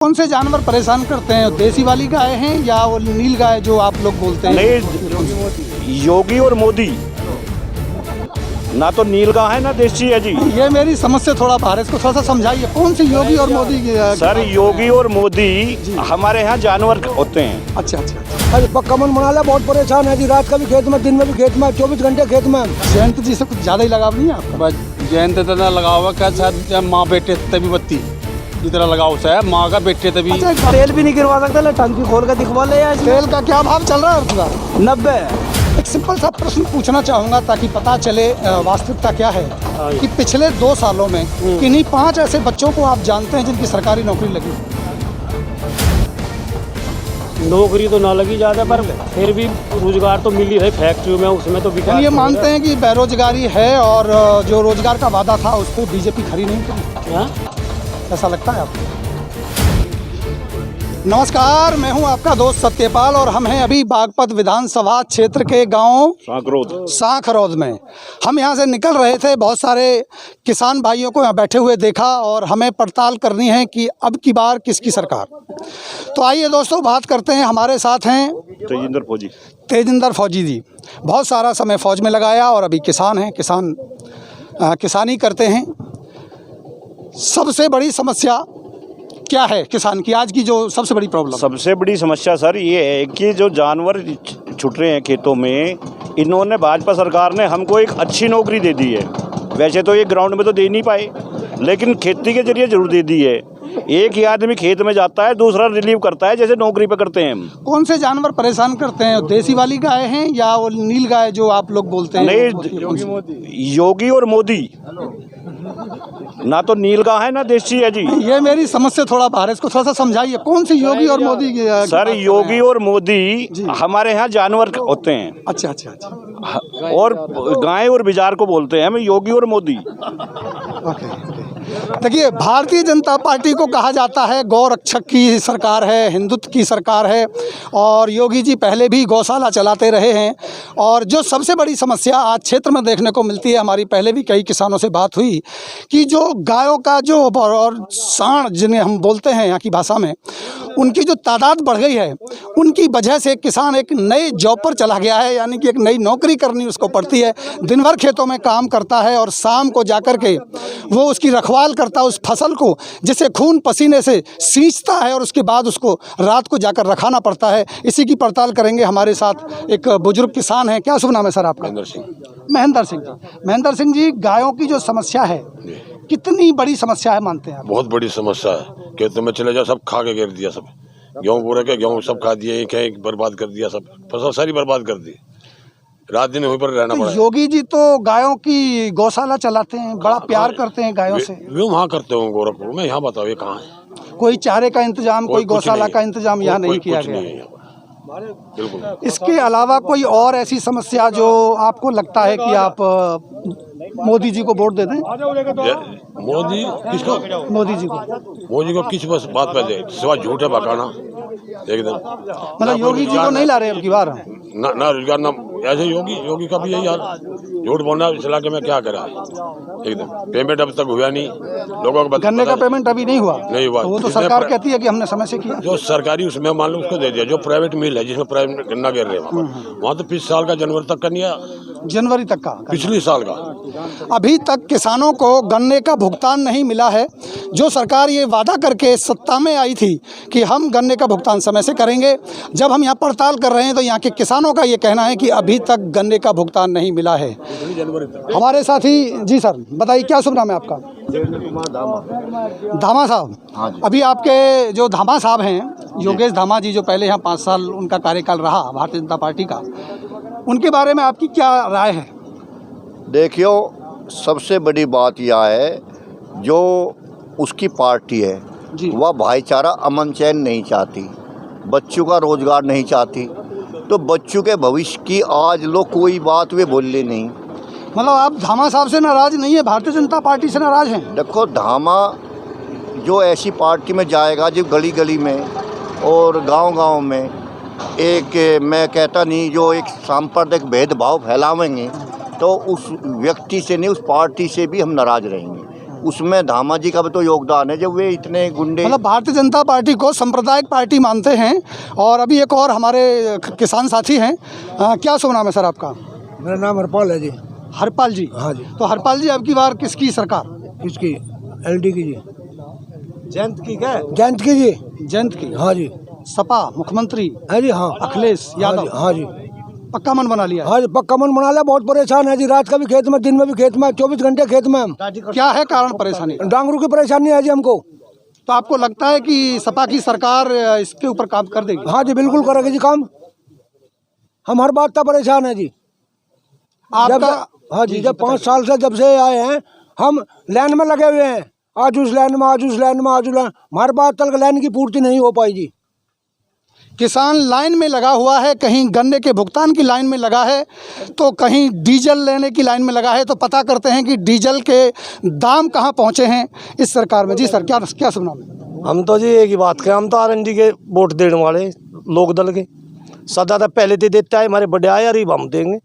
कौन से जानवर परेशान करते हैं? देसी वाली गाय हैं या वो नील गाय जो आप लोग बोलते हैं? नहीं, योगी और मोदी, ना तो नील गाय है ना देसी है जी। ये मेरी समझ से थोड़ा बाहर है, इसको थोड़ा सा समझाइए। कौन सी योगी और मोदी की? सर, योगी और मोदी हमारे यहाँ जानवर होते हैं। अच्छा अच्छा। अरे पक्का मन बना लिया, बहुत परेशान है जी। रात का भी खेत में, दिन में भी खेत में, 24 घंटे खेत में। जयंत जी से कुछ ज़्यादा ही लगाव नहीं है आपका? जयंत इतना लगाव है क्या? शायद माँ बेटे तभी बत्ती इतना लगाव से है, माँ का बेटे तभी। अच्छा, तेल भी नहीं गिरवा सकता, ले टंकी खोल कर दिखवा ले यार। तेल का क्या भाव चल रहा है? 90। एक सिंपल सा प्रश्न पूछना चाहूँगा ताकि पता चले वास्तविकता क्या है कि पिछले 2 सालों में किन्हीं 5 ऐसे बच्चों को आप जानते हैं जिनकी सरकारी नौकरी लगी? नौकरी तो ना लगी ज़्यादा, पर फिर भी रोजगार तो मिल ही रहे फैक्ट्रियों में, उसमें तो विकास। ये मानते हैं कि बेरोजगारी है और जो रोजगार का वादा था उस पर बीजेपी खरी नहीं करी? ऐसा लगता है आपको? नमस्कार, मैं हूं आपका दोस्त सत्यपाल और हम हैं अभी बागपत विधानसभा क्षेत्र के गांव सांखरौद में। हम यहां से निकल रहे थे, बहुत सारे किसान भाइयों को यहां बैठे हुए देखा और हमें पड़ताल करनी है कि अब की बार किसकी सरकार। तो आइए दोस्तों, बात करते हैं। हमारे साथ हैं तेजिंदर फौजी जी। बहुत सारा समय फौज में लगाया और अभी किसान हैं, किसानी करते हैं। सबसे बड़ी समस्या क्या है किसान की आज की, जो सबसे बड़ी प्रॉब्लम? सबसे बड़ी समस्या सर ये है कि जो जानवर छूट रहे हैं खेतों में, इन्होंने भाजपा सरकार ने हमको एक अच्छी नौकरी दे दी है। वैसे तो ये ग्राउंड में तो दे नहीं पाए, लेकिन खेती के जरिए जरूर दे दी है। एक ही आदमी खेत में जाता है, दूसरा रिलीव करता है, जैसे नौकरी पे करते हैं हम। कौन से जानवर परेशान करते हैं? देसी वाली गाय हैं या वो नील गाय जो आप लोग बोलते हैं? नहीं, योगी और मोदी, ना तो नील गाय है ना देसी है जी। ये मेरी समझ से थोड़ा बाहर है, इसको थोड़ा सा समझाइए। कौन सी योगी और मोदी की? सर, योगी और मोदी हमारे यहाँ जानवर होते हैं। अच्छा अच्छा अच्छा। और गाय और बिजार को बोलते हैं हम योगी और मोदी। ओके। देखिए, भारतीय जनता पार्टी को कहा जाता है गौरक्षक की सरकार है, हिंदुत्व की सरकार है और योगी जी पहले भी गौशाला चलाते रहे हैं। और जो सबसे बड़ी समस्या आज क्षेत्र में देखने को मिलती है, हमारी पहले भी कई किसानों से बात हुई कि जो गायों का जो और सांड जिन्हें हम बोलते हैं यहाँ की भाषा में, उनकी जो तादाद बढ़ गई है, उनकी वजह से किसान एक नए जॉब पर चला गया है, यानी कि एक नई नौकरी करनी उसको पड़ती है। दिन भर खेतों में काम करता है और शाम को जाकर के वो उसकी रखवाल करता है उस फसल को, जिसे खून पसीने से सींचता है और उसके बाद उसको रात को जाकर रखाना पड़ता है। इसी की पड़ताल करेंगे। हमारे साथ एक बुजुर्ग किसान है। क्या शुभ नाम है सर आपका? महेंद्र सिंह जी। महेंद्र सिंह जी, गायों की जो समस्या है कितनी बड़ी समस्या है मानते हैं आप? बहुत बड़ी समस्या है। खेतों में चले जाओ, सब खा के गिर दिया, सब गेहूँ पूरे के गेहूँ सब खा दिए, एक बर्बाद कर दिया, सब फसल सारी बर्बाद कर दी। रात दिन वहीं पर रहना पड़ा। योगी जी तो गायों की गौशाला चलाते हैं, बड़ा प्यार करते हैं गायों से। वे वहाँ करते हो गोरखपुर में, यहाँ बताओ ये कहाँ है? कोई चारे का इंतजाम, कोई गौशाला का इंतजाम यहाँ नहीं किया गया? बिल्कुल। इसके अलावा कोई और ऐसी समस्या जो आपको लगता है कि आप मोदी जी को वोट दे दें? मोदी किसको? मोदी जी को। मोदी को किस बस बात पे दे, सिवा झूठ है बकाना एकदम। मतलब योगी जी को नहीं ला रहे अब की बार? ना रोजगार, ना ऐसे योगी का भी यही हाल, झूठ बोलना इस इलाके में क्या करा एकदम। पेमेंट अब तक हुआ नहीं लोगों को। गन्ने का पेमेंट अभी नहीं हुआ? तो वो तो सरकार कहती है कि हमने समय से किया। जो सरकारी उसमें मान लो उसको दे दिया। जो प्राइवेट मिल है जिसमें प्राइवेट गन्ना गिर रहे हैं, वहाँ तो पिछले साल का जनवरी तक का नहीं है, जनवरी तक का, पिछले साल का। अभी तक किसानों को गन्ने का भुगतान नहीं मिला है। जो सरकार ये वादा करके सत्ता में आई थी कि हम गन्ने का भुगतान समय से करेंगे, जब हम यहाँ पड़ताल कर रहे हैं तो यहाँ के किसानों का ये कहना है कि अभी तक गन्ने का भुगतान नहीं मिला है। हमारे साथी जी सर, बताइए क्या शुभ नाम है आपका? धामा साहब। अभी आपके जो धामा साहब हैं, योगेश धामा जी, जो पहले यहाँ 5 साल उनका कार्यकाल रहा भारतीय जनता पार्टी का, उनके बारे में आपकी क्या राय है? देखियो, सबसे बड़ी बात यह है, जो उसकी पार्टी है वह भाईचारा, अमन चैन नहीं चाहती, बच्चों का रोजगार नहीं चाहती, तो बच्चों के भविष्य की आज लोग कोई बात वे बोले नहीं। मतलब आप धामा साहब से नाराज नहीं है, भारतीय जनता पार्टी से नाराज हैं? देखो, धामा जो ऐसी पार्टी में जाएगा जो गली गली में और गांव-गांव में एक, मैं कहता नहीं, जो एक सांप्रदायिक भेदभाव फैलावेंगे, तो उस व्यक्ति से नहीं, उस पार्टी से भी हम नाराज रहेंगे। उसमें धामा जी का भी तो योगदान है जब वे इतने गुंडे। मतलब भारतीय जनता पार्टी को सांप्रदायिक पार्टी मानते हैं। और अभी एक और हमारे किसान साथी हैं। क्या शुभ नाम है सर आपका? मेरा नाम हरपाल है जी। हरपाल जी। हाँ जी। तो हरपाल जी, अब की बार किसकी सरकार? किसकी? LD की जी। जयंत की क्या? जयंत की जी। जयंत की। हाँ जी। सपा मुख्यमंत्री है जी। हाँ अखिलेश यादव। हाँ जी। पक्का मन बना लिया है। हाँ जी, पक्का मन बना लिया। बहुत परेशान है जी, रात का भी खेत में, दिन में भी खेत में, 24 घंटे खेत में हम। क्या है कारण परेशानी? डांगरू की परेशानी है जी हमको। तो आपको लगता है कि सपा की सरकार इसके ऊपर काम कर देगी? हाँ जी, बिल्कुल करेगी जी काम। हम हर बात का परेशान है जी। आपका? हाँ जी, जब 5 साल से जब से आए हैं हम लाइन में लगे हुए हैं। आज उस लाइन में, आज उस लाइन में, आज उस लाइन। हमारे बात तक लाइन की पूर्ति नहीं हो पाई जी। किसान लाइन में लगा हुआ है, कहीं गन्ने के भुगतान की लाइन में लगा है, तो कहीं डीजल लेने की लाइन में लगा है। तो पता करते हैं कि डीजल के दाम कहां पहुंचे हैं इस सरकार में। जी सर, क्या सुना? हम तो जी एक ही बात करें, हम तो RND के वोट देने वाले लोक दल के। सदा तो पहले तो देते आए, हमारे बड़े आए, अरे हम देंगे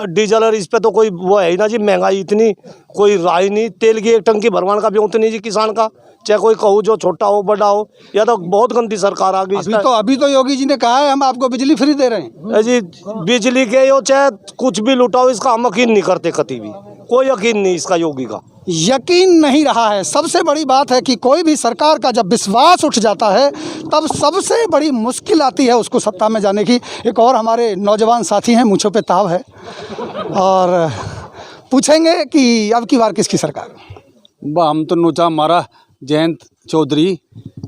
डीजल। और इस पे तो कोई वो है ही ना जी, महंगाई इतनी कोई राय नहीं। तेल की एक टंकी भरवाने का भी होता नहीं जी किसान का, चाहे कोई कहूँ जो छोटा हो बड़ा हो। या तो बहुत गंदी सरकार आ गई। अभी तो योगी जी ने कहा है हम आपको बिजली फ्री दे रहे हैं जी। बिजली के यो चाहे कुछ भी लुटाओ, इसका हम यकीन नहीं करते, कभी भी कोई यकीन नहीं इसका योगी का। यकीन नहीं रहा है। सबसे बड़ी बात है कि कोई भी सरकार का जब विश्वास उठ जाता है तब सबसे बड़ी मुश्किल आती है उसको सत्ता में जाने की। एक और हमारे नौजवान साथी हैं, मूंछों पे ताव है, और पूछेंगे कि अब की बार किसकी सरकार? हम तो नोचा हमारा जयंत चौधरी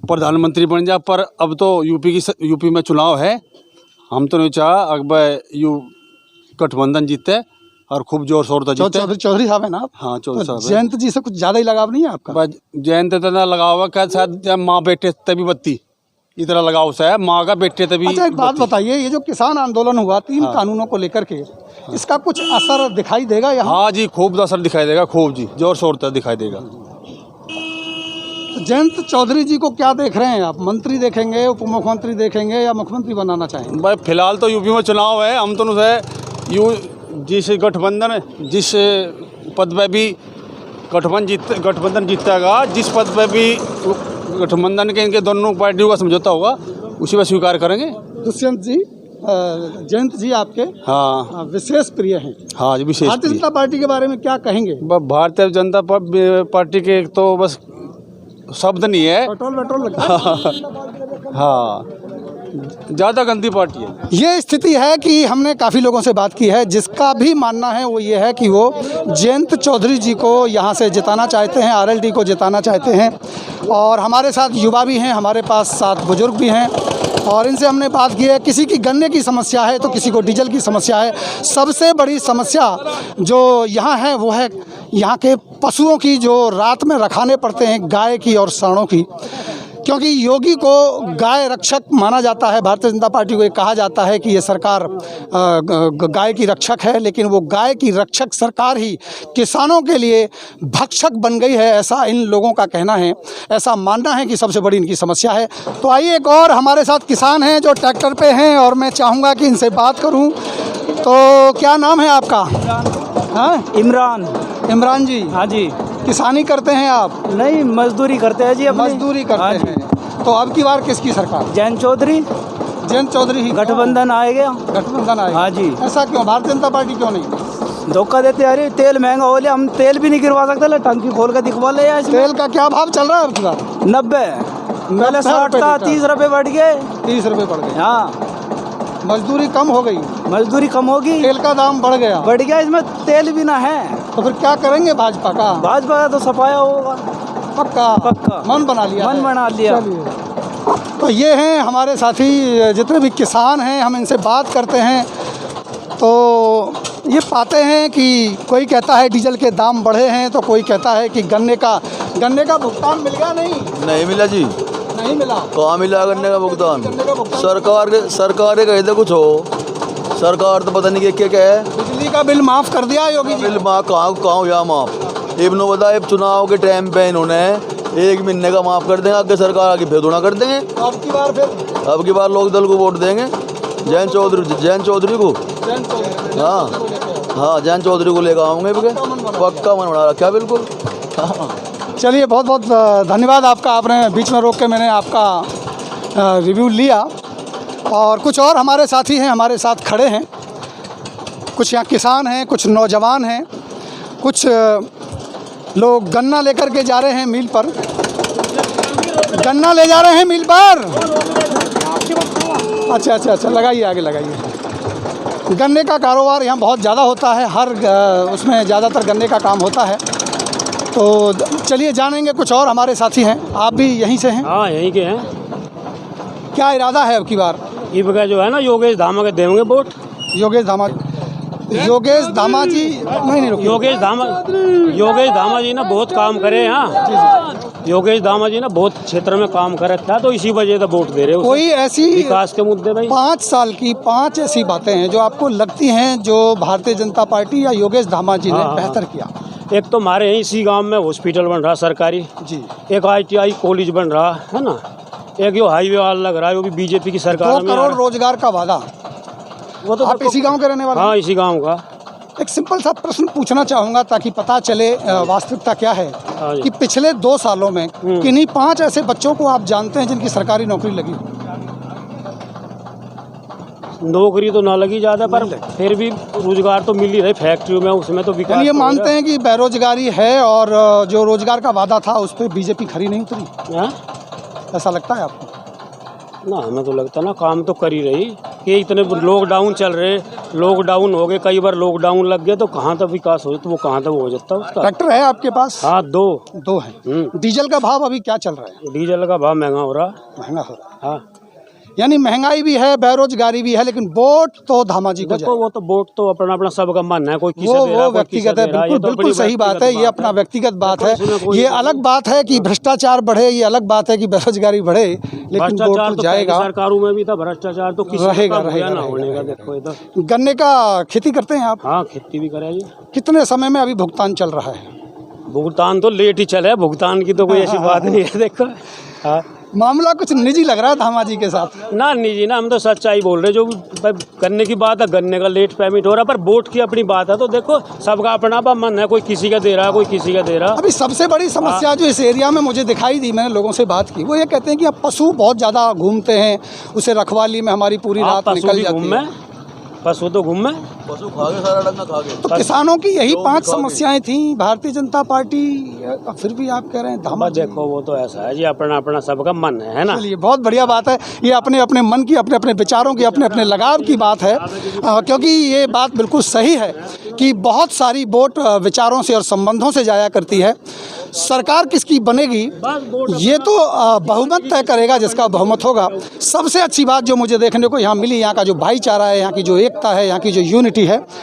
प्रधानमंत्री बन जा, पर अब तो यूपी में चुनाव है। हम तो नोचा अकबर गठबंधन जीते और खूब जोर शोर से जीते। चौधरी साहब है ना आप? हाँ, चौधरी साहब। जयंत जी से कुछ ज़्यादा ही लगाव नहीं है आपका? जयंत इतना लगाव है क्या, शायद माँ बेटे तभी बत्ती इतना लगाव से है, माँ का बेटे तभी। अच्छा, एक बात बताइए, ये जो किसान आंदोलन हुआ 3 कानूनों को लेकर के, इसका कुछ असर दिखाई देगा यहाँ? हाँ जी, खूब असर दिखाई देगा, खूब जी, जोर शोर से दिखाई देगा। जयंत चौधरी जी को क्या देख रहे हैं आप? मंत्री देखेंगे, उप मुख्यमंत्री देखेंगे, या मुख्यमंत्री बनाना चाहेंगे? भाई फिलहाल तो यूपी में चुनाव है। हम तो जिस गठबंधन जिस पद पे भी गठबंधन जीतेगा, जिस पद पे भी गठबंधन के इनके दोनों पार्टियों का समझौता होगा, उसी पर स्वीकार करेंगे। दुष्यंत जी, जयंत जी आपके हाँ विशेष प्रिय हैं। हाँ जी, विशेष। भारतीय जनता पार्टी के बारे में क्या कहेंगे? भारतीय जनता पार्टी के तो बस शब्द नहीं है। पेट्रोल लगता है। हाँ, ज़्यादा गंदी पार्टी है। ये स्थिति है कि हमने काफ़ी लोगों से बात की है, जिसका भी मानना है वो ये है कि वो जयंत चौधरी जी को यहाँ से जिताना चाहते हैं, RLD को जिताना चाहते हैं। और हमारे साथ युवा भी हैं, हमारे पास 7 बुजुर्ग भी हैं, और इनसे हमने बात की है। किसी की गन्ने की समस्या है तो किसी को डीजल की समस्या है। सबसे बड़ी समस्या जो यहाँ है वो है यहाँ के पशुओं की, जो रात में रखाने पड़ते हैं, गाय की और सांडों की। क्योंकि योगी को गाय रक्षक माना जाता है, भारतीय जनता पार्टी को ये कहा जाता है कि ये सरकार गाय की रक्षक है, लेकिन वो गाय की रक्षक सरकार ही किसानों के लिए भक्षक बन गई है, ऐसा इन लोगों का कहना है, ऐसा मानना है कि सबसे बड़ी इनकी समस्या है। तो आइए, एक और हमारे साथ किसान हैं जो ट्रैक्टर पे हैं, और मैं चाहूँगा कि इनसे बात करूँ। तो क्या नाम है आपका? हाँ, इमरान जी। हाँ जी। किसानी करते हैं आप? नहीं, मजदूरी करते हैं जी। मजदूरी करते हैं। तो अब की बार किसकी सरकार? जयंत चौधरी ही। गठबंधन आएगा। गठबंधन आएगा। हाँ जी। ऐसा क्यों? भारतीय जनता पार्टी क्यों नहीं? धोखा देते। अरे तेल महंगा हो लिया, हम तेल भी नहीं गिरवा सकते, टंकी खोल कर दिखवा ले। तेल का क्या भाव चल रहा है अब की बार? 90। पहले 60 था, 30 रुपये बढ़ गए। 30 रुपये बढ़ गए। हाँ, मजदूरी कम हो गई। मजदूरी कम होगी, तेल का दाम बढ़ गया। इसमें तेल भी ना है। तो फिर क्या करेंगे भाजपा का? भाजपा का तो सफाया होगा। पक्का मन बना लिया। तो ये हैं हमारे साथी जितने भी किसान हैं, हम इनसे बात करते हैं तो ये पाते हैं कि कोई कहता है डीजल के दाम बढ़े हैं, तो कोई कहता है कि गन्ने का भुगतान मिल गया। नहीं मिला जी। नहीं मिला। कहाँ मिला गन्ने का भुगतान? सरकार कहे थे कुछ हो, सरकार तो पता नहीं क्या है। बिजली का बिल माफ़ कर दिया योगी जी। बिल माफ कहाँ हुआ माफ? इब्नो बताए चुनाव के टाइम पे इन्होंने 1 महीने का माफ़ कर देंगे, आगे सरकार आगे फिर दोना कर देंगे। अब की बार लोक दल को वोट देंगे, जयंत चौधरी को। हाँ, जयंत चौधरी को लेकर आऊँगे। पक्का मन बना रखा है बिल्कुल। चलिए बहुत बहुत धन्यवाद आपका, आपने बीच में रोक के मैंने आपका रिव्यू लिया। और कुछ और हमारे साथी हैं, हमारे साथ खड़े हैं, कुछ यहाँ किसान हैं, कुछ नौजवान हैं, कुछ लोग गन्ना लेकर के जा रहे हैं मिल पर, गन्ना ले जा रहे हैं मिल पर। अच्छा, लगाइए आगे लगाइए। गन्ने का कारोबार यहाँ बहुत ज़्यादा होता है, हर उसमें ज़्यादातर गन्ने का काम होता है। तो चलिए जानेंगे, कुछ और हमारे साथी हैं। आप भी यहीं से हैं? हाँ, यहीं के हैं। क्या इरादा है अब की बार? ये बगैर जो है ना, योगेश धामा के देंगे वोट। योगेश धामा जी नहीं रुकिए। योगेश धामा जी ने बहुत काम करे यहाँ। योगेश धामा जी ने बहुत क्षेत्र में काम कर रखा है, तो इसी वजह से वोट दे रहे हो। कोई ऐसी विकास के मुद्दे भाई 5 साल की 5 ऐसी बातें हैं जो आपको लगती हैं जो भारतीय जनता पार्टी या योगेश धामा जी ने बेहतर किया? एक तो हमारे यहीं इसी गांव में हॉस्पिटल बन रहा सरकारी जी, एक ITI कॉलेज बन रहा है ना, एक जो हाईवे वाला लग रहा है वो भी बीजेपी की सरकार में। 2 करोड़ रोजगार का वादा। वो तो आप इसी गांव के रहने वाले? हाँ, इसी गांव का। एक सिंपल सा प्रश्न पूछना चाहूँगा ताकि पता चले वास्तविकता क्या है कि पिछले 2 सालों में किन्हीं 5 ऐसे बच्चों को आप जानते हैं जिनकी सरकारी नौकरी लगी? नौकरी तो ना लगी ज़्यादा, पर फिर भी रोजगार तो मिल ही रही फैक्ट्रियों में, उसमें तो विकास। ये मानते हैं कि बेरोजगारी है और जो रोजगार का वादा था उस पर बीजेपी खरी नहीं उतरी? ऐसा लगता है आपको? ना, हमें तो लगता ना काम तो कर ही रही कि इतने लॉकडाउन चल रहे, लॉकडाउन हो गए, कई बार लॉकडाउन लग गया, तो कहाँ तक विकास हो, तो वो कहाँ तक हो जाता उसका। ट्रैक्टर है आपके पास? हाँ, 2 है। डीजल का भाव अभी क्या चल रहा है? डीजल का भाव महंगा हो रहा। हाँ, यानी महंगाई भी है, बेरोजगारी भी है, लेकिन वोट तो धामा जी को देखो, वो तो वोट तो अपना अपना सबका मानना है, कोई किसे वो दे रहा, व्यक्तिगत है। बिल्कुल सही बात है, ये अपना व्यक्तिगत बात है। ये अलग बात है कि भ्रष्टाचार बढ़े, ये अलग बात है कि बेरोजगारी बढ़े, लेकिन वोट तो जाएगा। सरकारों में भी था भ्रष्टाचार, तो रहेगा। देखो, गन्ने का खेती करते हैं आप? हाँ, खेती भी कराइए। कितने समय में अभी भुगतान चल रहा है? भुगतान तो लेट ही चले, भुगतान की तो कोई ऐसी बात नहीं है। देखो, हाँ, मामला कुछ निजी लग रहा है धामा जी के साथ। ना निजी ना, हम तो सच्चाई बोल रहे, जो गन्ने की बात है, गन्ने का लेट पेमेंट हो रहा, पर वोट की अपनी बात है, तो देखो सबका अपना मन है, कोई किसी का दे रहा है, कोई किसी का दे रहा। अभी सबसे बड़ी समस्या जो इस एरिया में मुझे दिखाई दी, मैंने लोगों से बात की, वो ये कहते हैं कि अब पशु बहुत ज़्यादा घूमते हैं, उसे रखवाली में हमारी पूरी रात निकल जाती है। पशु तो घूम में, पशु खा गए, सारा डंगा खा गए। तो किसानों की यही 5 समस्याएं थी। भारतीय जनता पार्टी फिर भी आप कह रहे हैं धामा। देखो, वो तो ऐसा है जी, अपना अपना सबका मन है ना। चलिए, बहुत बढ़िया बात है। ये अपने अपने मन की, अपने अपने विचारों की, अपने अपने लगाव की बात है, क्योंकि ये बात बिल्कुल सही है कि बहुत सारी वोट विचारों से और संबंधों से जाया करती है। सरकार किसकी बनेगी ये तो बहुमत तय करेगा, जिसका बहुमत होगा। सबसे अच्छी बात जो मुझे देखने को यहाँ मिली, यहाँ का जो भाईचारा है, यहाँ की जो एकता है, यहाँ की जो यूनिटी है,